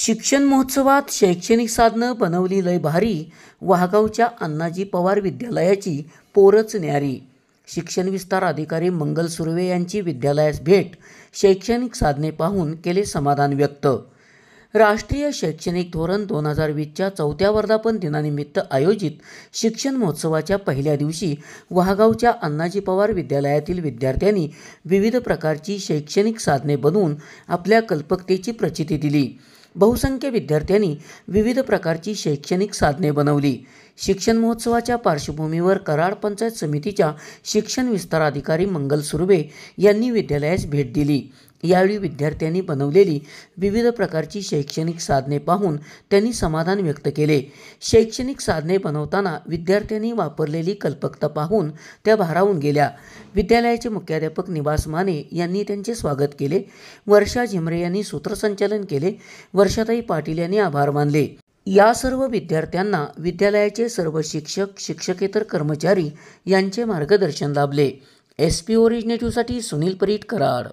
शिक्षण महोत्सवात शैक्षणिक साधनं बनवली लय भारी, वाहगावच्या अण्णाजी पवार विद्यालयाची पोरच न्यारी. शिक्षण विस्तार अधिकारी मंगल सुर्वे यांची विद्यालयास भेट, शैक्षणिक साधने पाहून केले समाधान व्यक्त. राष्ट्रीय शैक्षणिक धोरण 2020च्या 4थ्या वर्धापन दिनानिमित्त आयोजित शिक्षण महोत्सवाच्या पहिल्या दिवशी वाहगावच्या अण्णाजी पवार विद्यालयातील विद्यार्थ्यांनी विविध प्रकारची शैक्षणिक साधने बनवून आपल्या कल्पकतेची प्रचिती दिली. बहुसंख्य विद्यार्थ्यांनी विविध प्रकारची शैक्षणिक साधने बनवली. शिक्षण महोत्सवाच्या पार्श्वभूमीवर कराड पंचायत समितीच्या शिक्षण विस्तार अधिकारी मंगल सुर्वे यांनी विद्यालयास भेट दिली. यावेळी विद्यार्थ्यांनी बनवलेली विविध प्रकारची शैक्षणिक साधने पाहून त्यांनी समाधान व्यक्त केले. शैक्षणिक साधने बनवताना विद्यार्थ्यांनी वापरलेली कल्पकता पाहून त्या भारावून गेल्या. विद्यालयाचे मुख्याध्यापक निवास माने यांनी त्यांचे स्वागत केले. वर्षा झिमरे यांनी सूत्रसंचालन केले. वर्षाताई पाटील यांनी आभार मानले. या सर्व विद्यार्थ्यांना विद्यालयाचे सर्व शिक्षक, शिक्षकेतर कर्मचारी यांचे मार्गदर्शन लाभले. SP ओरिजिनेटिव्हसाठी सुनील परीट, कराड.